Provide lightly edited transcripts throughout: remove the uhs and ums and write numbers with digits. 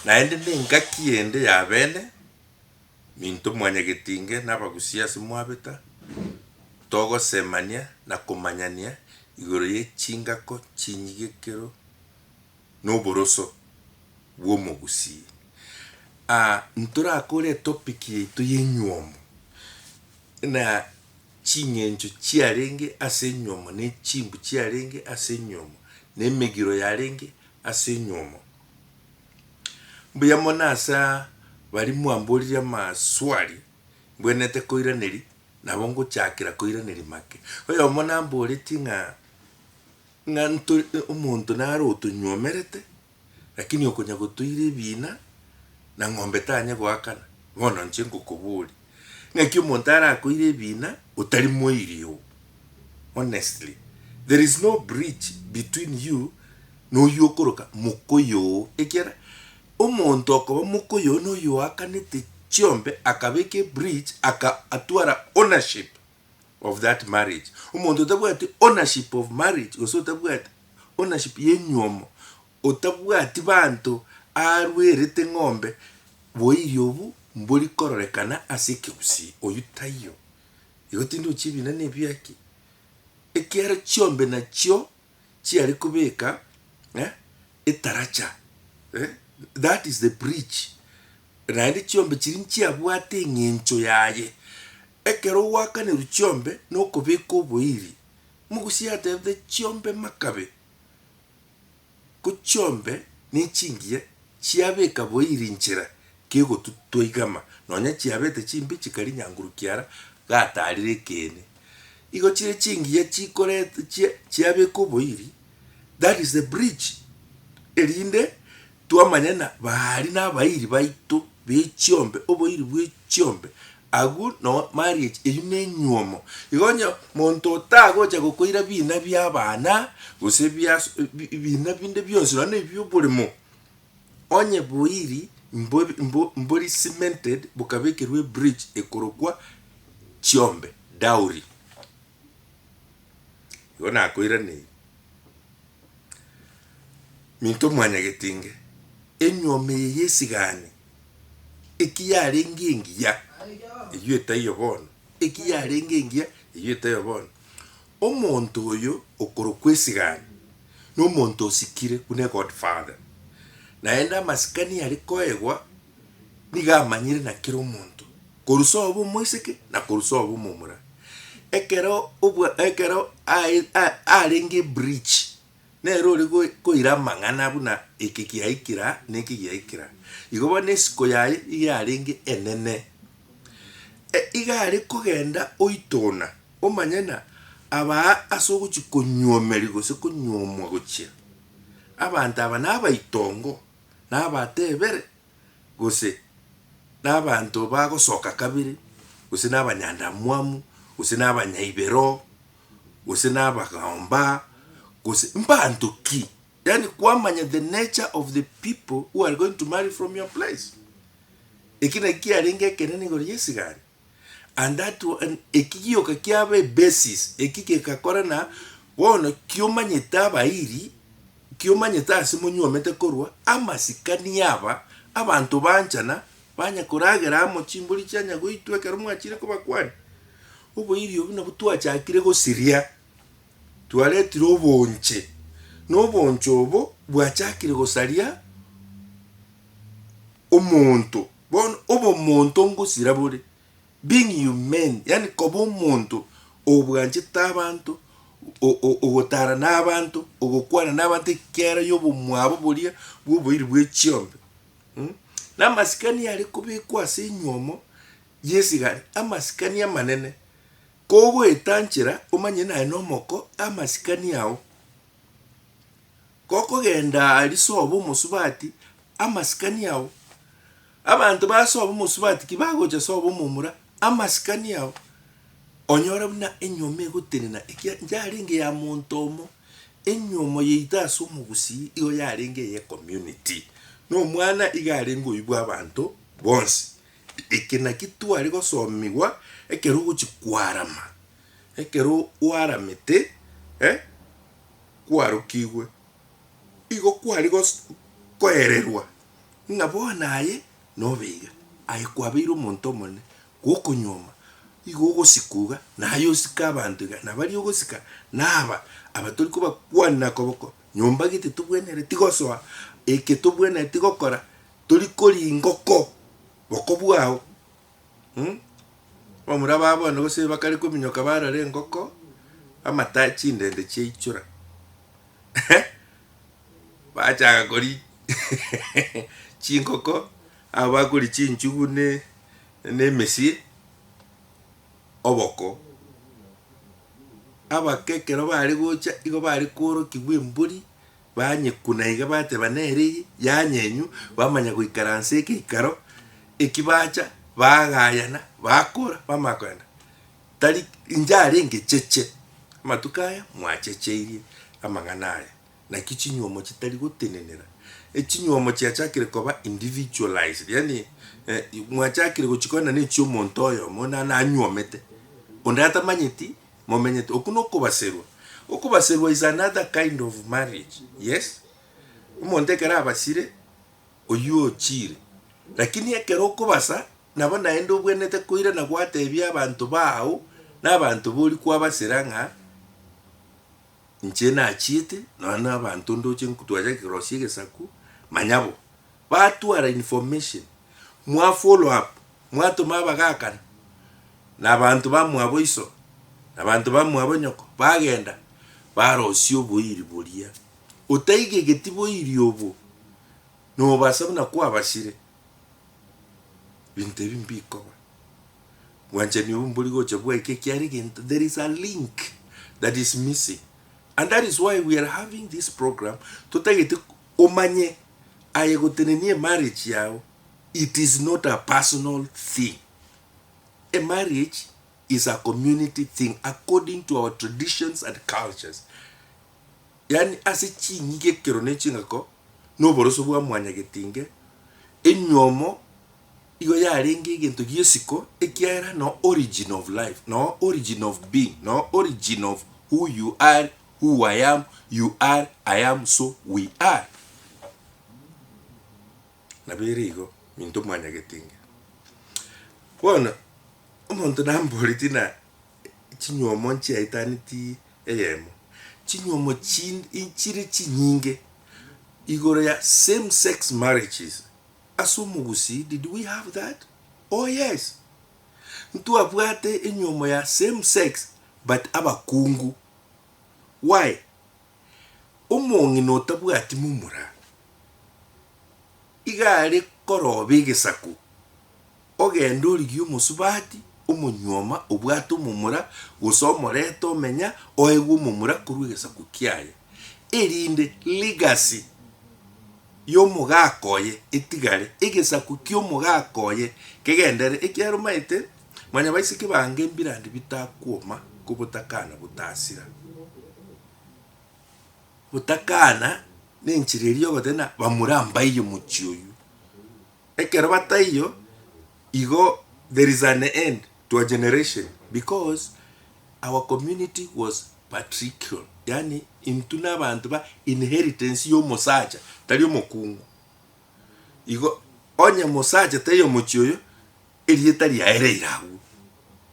naende nengaki ende ya bene minto mwanya getinge n'Abagusii ase mwabeta togo semania na kumanyania igoro ye chingako chinyigekero n'oboroso bw'Omogusii. Ntorakore topic yaitu y'enywomo na chinyencho chiarenge ase enywomo ne chimbu chiarenge ase enywomo n'emegiro yarenge ase enywomo. Mbuya monasa bari mwamborire amaswali mbwenete koiraneri nabo ngochakira koiraneri make oyo mona mboreti ng'a omonto naro otonywomerete lakini okonya gotoire ebina na ng'ombe tanye gwakana bono nche ngokobori ng'aki omonto arakoire ebina otari moirio. Honestly, there is no bridge between you n'oyo okoroka mokoyo ekera omonto okoba mokoyo n'oyo akanete chiombe akabeke bridge atwara ownership of that marriage. Omonto otabwati ownership of marriage oso otabwati ownership y'enywomo otabwati bantu arwerete ng'ombe boirio obu mbori kororekana ase ekegusii oyo taiyo igo tindi ochibina nebiaki ekiara chiombe nachio chiari kubeka etaracha that is the bridge naende chiombe chiri nchiabwate eng'encho yaye ekero gwakaneru chiombe nokobeka oboiri Omogusii atebete chiombe makabe ko chiombe nechingiya chiabeka boiri nchera kegotutoigama nonya chiabete chimbi chikari nyanguru kiara gatarire kene igo chire chingiya chikorete chiabeka oboiri. That is the bridge erinde twamanyana bari n'abairi baitu bechiombe oboiri bwechiombe agu no marriage eyu n'enywomo igonya monto otagocha gokoira bina by'abana gose bina binde byonse none by'oboremo onye boiri mbori cemented bukabekerwe bridge ekorokwa chiombe dowry yona akoira ne minto mwanya getinge enyome yesigani ekiyarengengiya eyueta yobono ekiyarengengiya eyueta yobono omonto oyo okorokwa esigani n'omonto osikire kune Godfather naenda amasikani yari koegwa nigamanyire nakira omonto korusa obo moiseke na korusa obo momura ekero arenge bridge nero ori koira amang'ana buna eke giaikira neke giaikira igo bono esiko yaye igarenge enene igare kogenda oitona omanyana aba ase ogochi konywomeri gose konywomwa gochia abantu aba n'abaitongo n'abatebere gose n'abantu bagosoka kabiri gose n'abanyandamwamu gose n'abanyaibero gose n'abagamba gose mbantu ki yani kwamanya the nature of the people who are going to marry from your place ekina kiarenge kenene ngoro yesigani and that one ekiyoka kiabe basis ekikekakora na wono kiomanyeta abairi kiomanyeta asimonywomete korwa amasikani aba abantu banchana banya koragera amo chimbuli chanya goitwekera mwachire kobakwani oboiri obu nabo twachakire gosiria twaretire obonche n'obonche obo bwachakire gosaria omonto bono obomonto ngosira bore being human yani kobo omonto obwancheta abantu ogotara n'abantu ogokwana n'abantu ekera y'obomwabo boria bwoboiri bwechiombe n'amasikani yari kubekwa ase enywomo yesigani amasikani amanene kogoetanchera omanye naye n'omoko amasikani ao kokogenda arisoba omosubati amasikani ao abantu basoba omosubati kibagocha soba omomura amasikani ao onyora buna enyoma egotenena yarenge ya monto omo enyoma yeita ase Omogusii igo yarenge ye community n'omwana igarenge oyibwa abantu bonsi ekena kitwari gosomiwa ekero gochikwarama ekero waramete kwarukigwe igo kwari koererwa ngabo naye no biga ai kwabiro monto mone gokonyoma igogo sikuga nayo sika abantu ga nabari ogosika naba abaturi kuba kwana koboko nyomba gite tubwenere tigosoa eke tubwene tigokora turi kori ngoko bokobwao bamura babona gose bakari kuminyoka barare ngoko amatachi ndende cheichura bachaga kori chinkoko abakuri chinchugune nemesi oboko abakekero bari gocha igo bari koro kigwemburi banye kunaiga bate banere yanyenyu bamanya guikaranse ikaro ikibacha bagayana bakora bamakwenda tari injare ngecheche matukaya mwachecheirie amanganaye na kichinyuomo kitari gutenenera echinyuomo chiachakire koba individualized yani mwachakire guchikona ne chio montoyo mona na anyuomete ondata manyiti momenyete okuno okubaserwa is another kind of marriage. Yes, umontekera abasire oyo chire lakini ekero okubasa nabo naendo bwenete kuira na gwatebia abantu bawo n'abantu boli kwabasiranga nchena achite na abantu ndoche nkutwaje kirosie gesaku manyabo batwara information mwa follow up mwatuma bagakana n'abantu bamwabo iso n'abantu bamwabo nyoko bagenda barosio boiri boria utaige getibo iriobo no basabuna kwabashire binte bimbiko wanjani umbuli gocha bwa ike there is a link that is missing, and that is why we are having this program to take omanye ayegotenenie marriage yao. It is not a personal thing. A marriage is a community thing according to our traditions and cultures. Yani ase chingike kerone chingako no boroso bwa mwanya getinge enyomo igo yaringe gento giesiko ekiara no origin of life, no origin of being, no origin of who you are, who I am, you are, I am, so we are. Na birigo minto mwanya getinge bona umuntu namboliti na chinyomo nchi aitaniti eyemo chinyomo inchire chinyinge igoro ya same sex marriages. Asumugusi, did we have that? Oh yes. Ntu abwate enyomo ya same sex but abakungu. Why? Umongi no tabwati mumura igare korobe gesaku ogendo ligyo musubati umunyoma obwato mumura gusomoreto menya oegu mumura kurugesaku kiaye erinde legacy yomugakoye itigare igesaku kyomugakoye kegendere ekiarumaite mwanya baisike bange mbirandi bitakuoma kubutakana butasira butakana nenchirerio gotena bamuramba iyo muchioyu ekero bataiyo igo there is an end to a generation because our community was patriarchal, yani intuna abantu ba inheritance yo mosacha tali omokungu igo onye mosacha tayo muchioyo elietari aereiragu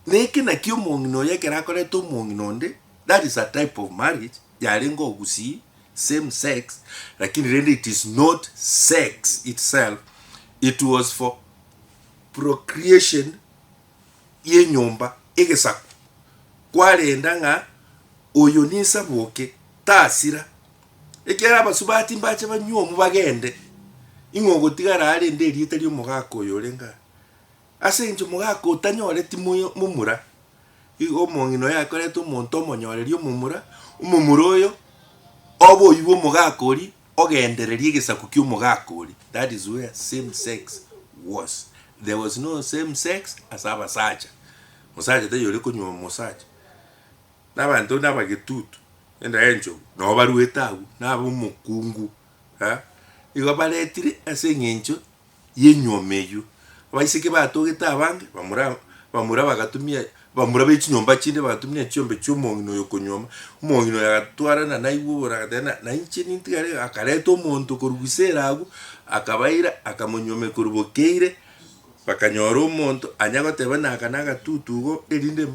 neke na kyo mongino yakera kore to mongino nde. That is a type of marriage yarengo gusi same sex, lakini really it is not sex itself. It was for procreation ye nyomba egesaku kwarenda nga oyo nisa boke tasira ekera abasubati mbache banyomu bagende ingongo tigara ari nderi itari omugako yorenga asenje omugako utanyore timoyo mumura igo mongino yakoreto omonto omonyorerio omumura oyo obo ibo omugakori ogendererie gesaku kyo omugakori. That is where same sex was. There was no same sex as abasacha. Musacha tayore kunywa musacha n'abantu n'abagetutu enda enjo no baruetagu n'abo mukungu igo baletire ase ngencho yenyomeyo baisike batogeta abange bamura bagatumia bamurabe chinyomba chinde batumye chiombe cy'umongino yo kunyoma umongino yagatwara na naibura gatena na inchi nintigare akareta omonto kurugusera agu akabaira akamunyome kurubokeire bakanyora omonto anyagoteba nakanaga tutugo erinde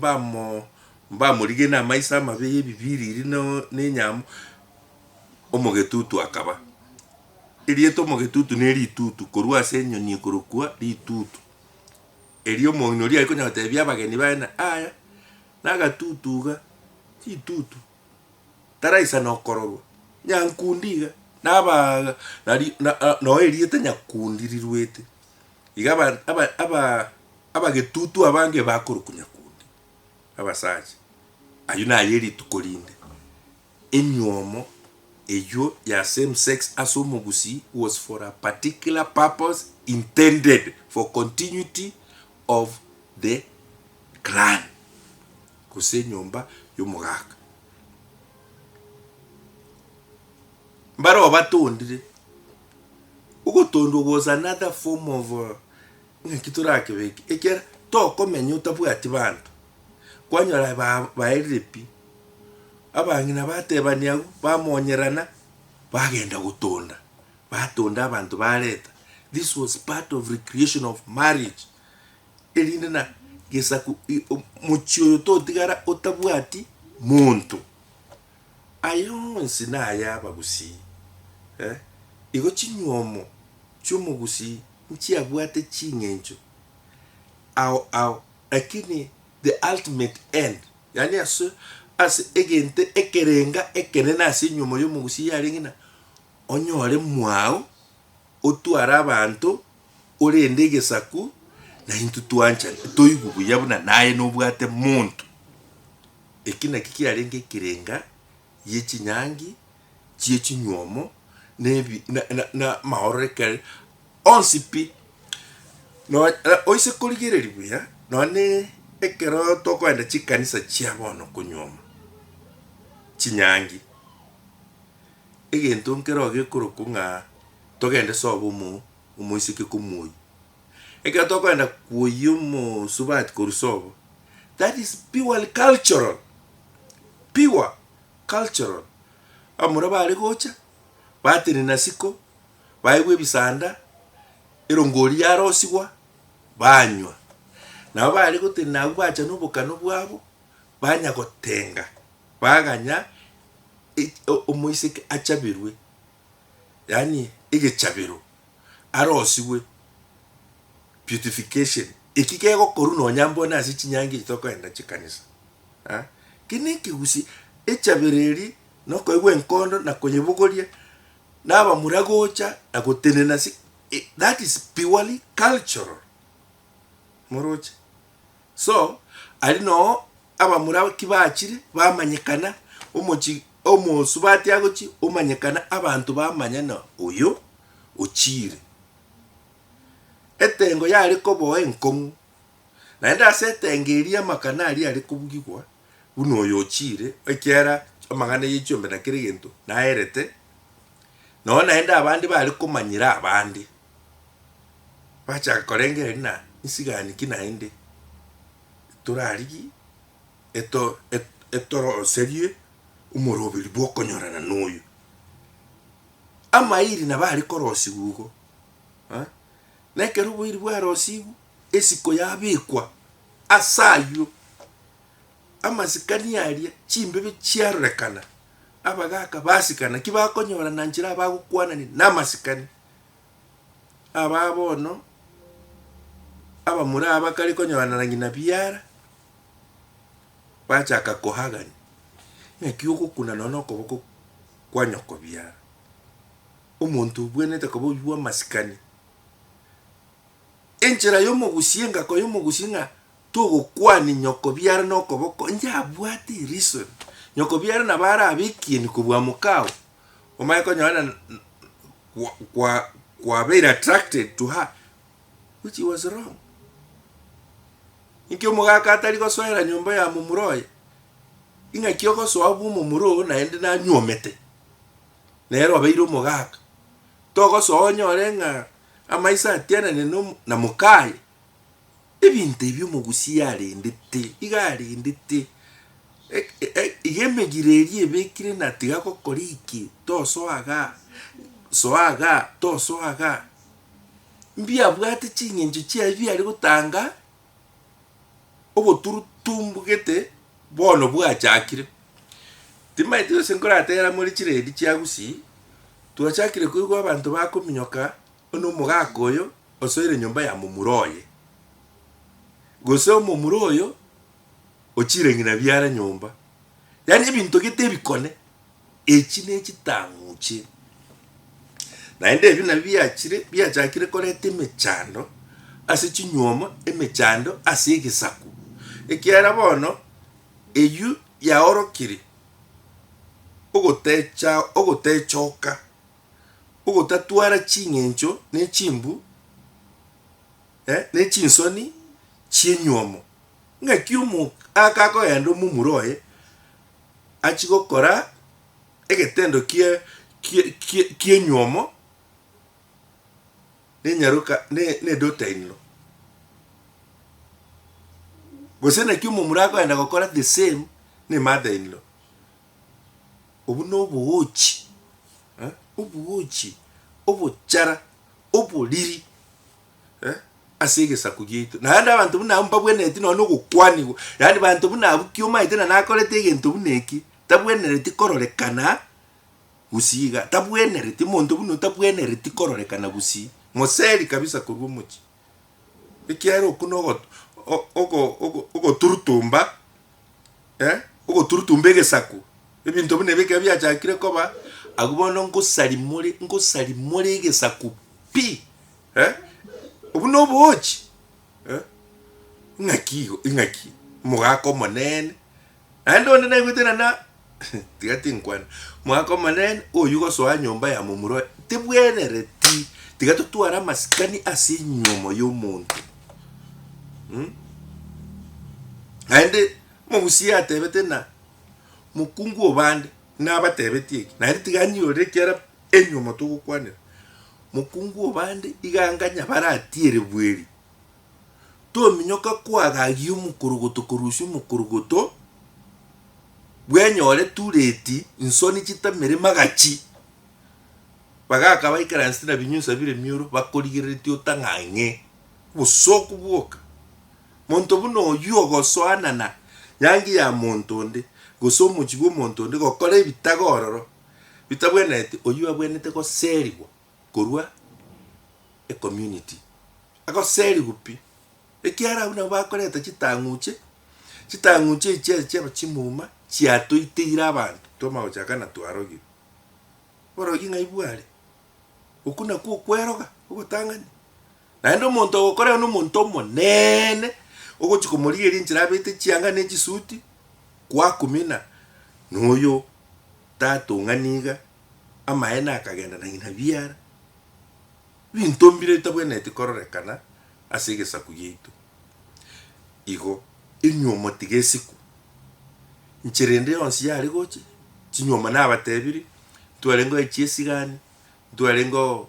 mbamurige na maisa mabe bibiriri no nenyamo omogetutu akaba erieto omogetutu neri tutu korwa senyoni kurukwa ritutu erio monori ariko nyatebya bageni bana aya nagatutuga titutu taraisa no kororwa nyankundiga naba no eriete nyakundirirwete igaba abagetutu abange bakurukunya kundi abasaje ayuna yeri tukolinde enyomo eyo ya same sex Abagusii was for a particular purpose intended for continuity of the clan kuse nyomba y'umugaka mbaro batondire ugotondo was another form of nkiturake beki ekera to komenya utabwati bantu kwanyora ba eripi abangina batebania bamonyerana bagenda gutonda batonda abantu bareta. This was part of recreation of marriage. Elinde na gesa ku muchyo to tigara otabwati muntu ayo nsina ya Abagusii igo chinyomo cy'umugusii nchiabwate chingencho au akini the ultimate end yani as egente ekerenga ekenena asinyomo y'umugusii yaringina onyore mwao otwara abantu orende gesaku na intu tuancha toigubu yabuna naye nobwate muntu ekina kikirarenge kirenga yechinyangi chinywomo nebi na maoreke onsipi no oise kuligereri buya no ne ekero toko enda chikanisa chiabono kunyoma chinyangi egento nkero gekorokunga togende sobo umuisike kumuyi eka toko enda kuyumo subat kurusobo. That is purely cultural. Pure cultural. Amura bari gocha batini nasiko baigwe bisanda irongori yarosigwa banywa na bari gutina bacha nubukano bwabo banya gotenga baganya umuisike achabirwe yani igechabiro arosigwe beautification ikikego koruno nyambo na sichinyangi toko enda chikanisa kiniki gusi echabireri no koigwe nkondo na konyebugoria naba muragocha na gotenena si that is purely cultural moroche. So ali no aba muraba kibachire bamanyekana omosubati agochi omanyekana abantu bamanyana oyo ochire etengo yari kobo enkomu na enda setengeria makanari ari kubugigwa buno oyo ochire ekera amagana y'icyombe na kirigento na erete no na enda abandi bari kumanyira abandi bacha korengere na isigani kinainde turarigi eto serie umurobiri bokonyorana noyo amairi na bari korosi gugo nekero bwiri bwarosigu esiko yabikwa asayo amasikani yaria chimbebe chiarekana abagaka basikana kibakonyora nanjira bagukwana ni namasikani ababono abamura abakari konyorana nangina biara bachaka kohagani nekiyoko kuna nono koboko kwanyoko biara umuntu bwenete kobo yuwa masikani enjira yomugusienga ko yomugusinga togo kwani nyoko biara no koboko njabwati reason nyoko biara na bara abiki ni kubwa mukao omaiko nyana kwa very attracted to her, which was wrong. Inki omugaka atari gosoera nyumba ya mumuroye inga kioko swabu mumuro na ende na nyomete nero abeiro omugaka togo so onyorenga amaisa atiana ne na mukai ebintu eby'omugusii arendete igarendete igemegire ebekire na tigakokora iki tosoaga mbia bwate chingencho chia byari gutanga oboturutumbugete bono bwachakire timaite yose nkoratera muri chiredi chia Gusii twachakire kuigwa abantu bakominyoka ono mugakoyo osoire nyumba ya mumuroye goso mumuroyo ochire ngina byara nyumba yani ebintu gite bikone echi nechitanguche naende ebyo nabyachire byachakire korete mechando ase chinyoma emechando ase egesaku ekiara bono eyu yaorokire ogotechoka ogotatwara chingencho nechimbu nechinsoni chienyomo ngakiumu akakoyenda mumuroye achigokora egetendo kienyomo nenyaruka nedotainlo gosena kiumu murako enda gokora the same ne mother-in-law obu nobuochi obuochi obuchara obuliri asige sakugitu na handa abantu buna mpabweneti no gukwani yani bantu buna bukiuma itena nakorete egento buneki tabwenereti kororekana Gusiiga tabwenereti muntu buno tabwenereti kororekana Gusii moseri kabisa kurumuchi ikiaro kuno ogo turutumba ogo turutumbe gesaku ebintu bune beke byachakire koba agubono ngosalimore gesaku pi obuno bochi ingaki mugako monene ando nene gutena na tigati nkwana mugako monene oyugo soa nyumba ya mumuro tibwenereti tigato tuara masikani ase nyomo y'omuntu ande Gusii atebete na mukungu obande nabatebetie na ritigani orekera enyomo tugukwanira mukungu obande iganganya baratiere bweri to minyoka kwagagiyo mukurugoto kurushu mukurugoto bwenyore tureti insoni chitamere magachi bagaka baikaransina binyusa bire myuro bakorigereti otangange busoku bwoka monto buno yugo soanana yangi ya montonde goso muchigo montonde gokore bitagororo bitabwenete oyuwa bwenete ko serigo korwa e community ako seri gupi ekiara una bakoreta chitanguche cheba chimuma chiato itira abantu toma ochakana twarogi borogi ngaibware ukuna ku kweroga ugotangani naendo monto gokore no monto monene ogochikomorieri nchira bete chianga nechisuti kwa kumina noyo tatunganiga amaena akagenda na ina biara bintombire tabwenete kororekana asige sakuyitu igo inyomo tigesiku nchirende onsi yari goche chinyoma nabatebiri twarengo echisigani twarengo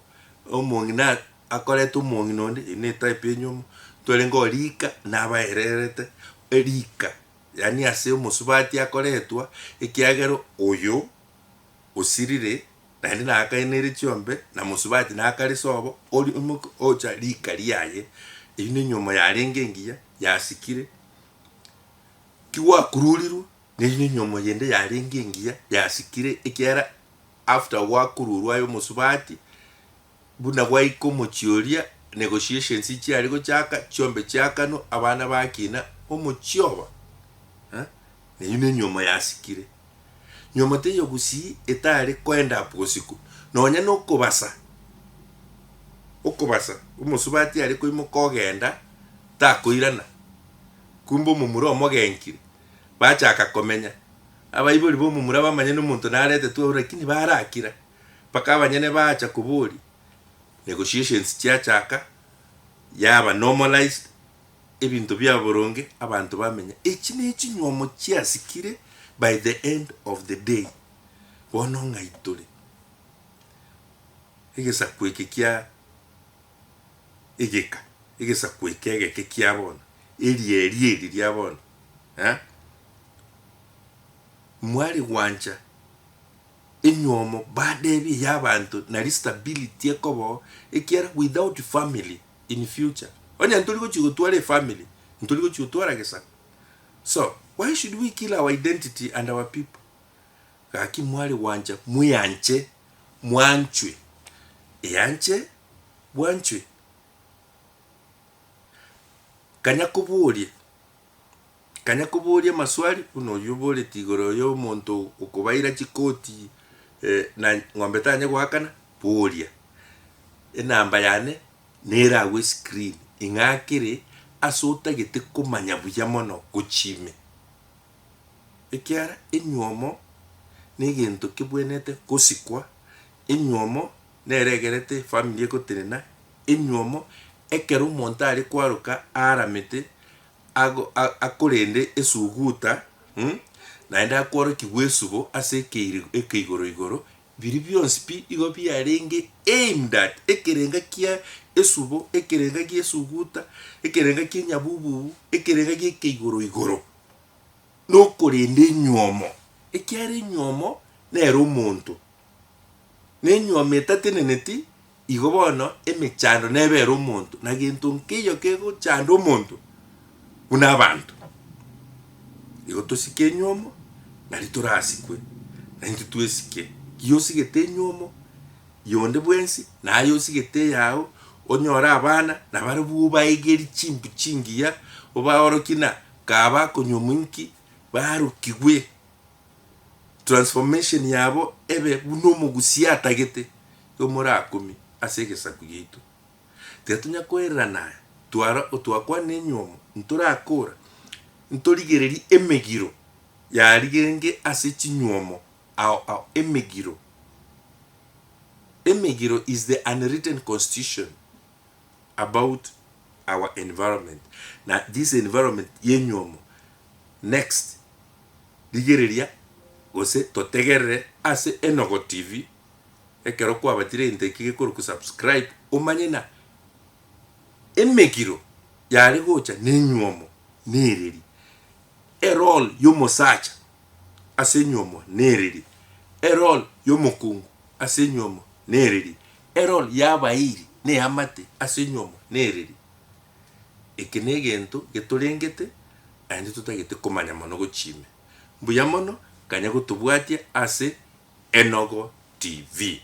omongina akoreta omongi nonde ine type enyomo twarengo rika nabaererete erika yani ase omusubati akoretwa ekiagero oyo osirire nandi nakainere chiombe na musubati nakari sobo oli ocha rika riaye ine nyoma yarenge ngiya yasikire kiwa kururiru ne nyoma yende yarenge ngiya yasikire ekiara after wakururwa yo musubati buna gwaiko mochioria negotiations ichi ariko chaka chiombe chakano abana bakina omochioba ne ine nyoma yasikire nyoma te yo Gusii etari kwenda posiku nonya no kobasa umusubati ariko imokogenda takoirana kumbo mumuro mogenkire bachaka komenya abayibori bo mumura bamanye n'umuntu narete tuwe kini barakira paka abanyene bacha kuburi negotiations chiachaka yaba normalized ebintu byaboronge abantu bamenya echi nyomo chiasikire by the end of the day bono ngaitore egesa kweke kia egeka igesa kwekege kekiabona eri liabona mwari wanja enyomo badebi yabantu na stability ekobo ekiara without family in future onya ntuli kuchigutwara family ntuli kuchigutwara gesa. So why should we kill our identity and our people? Gaki mwari wanja muyanche mwanchwe yanche bwanchwe kanyakuburie maswali uno yubole tigoro yo muntu ukubaira chikoti na ng'ombe tanye gwakana buria enamba yane nera we screen ingakire asuta gite kumanya buya mono guchime ekiara enyomo nigintu kibwenete kusikwa enyomo neregerete family ekotenena enyomo ekero umuntu ari kwaruka aramete akorende esuguta naenda akworo kigwesubo ase ekeigoro biri byonsi pi igo byarenge aimed at ekerenga kia esubo ekerenga kia esuguta ekerenga kia nyabubu ekerenga kia ekeigoro no korende nyomo ekiare nyomo nero omonto nenyomo etateneneti igo bono emechando nebera omonto na gento nkeyo kego chando omonto una abantu igo tosike nyomo nari torasikwe na ntitwesike yosigete nyomo yonde bwensi na yosigete yao onyora abana na bari bubaigeri chimpu chingiya obaorokina kaba konyomunki barukigwe transformation yabo ebe buno mugusia tagete yo morakumi asegesa kuyitu tetunya koerana twakwa nenyomo ntorakora ntorigereri emegiro yarigenge ase chinyomo au emegiro is the unwritten constitution about our environment. Na this environment yenyomo next ligereria gose totegerere ase Enogo Tv ekero kwa batire inteke koro ku subscribe umanye na emegiro yari gocha nenyomo nereri erol yomosacha ase nyomo nereri erol yomokungu ase nyomo nereri erol yabairi ne amate ase nyomo nereri ekenegento getorengete andi tutagete komanya mono gochime mbuya mono kanya gutubwatia ase Enogo TV.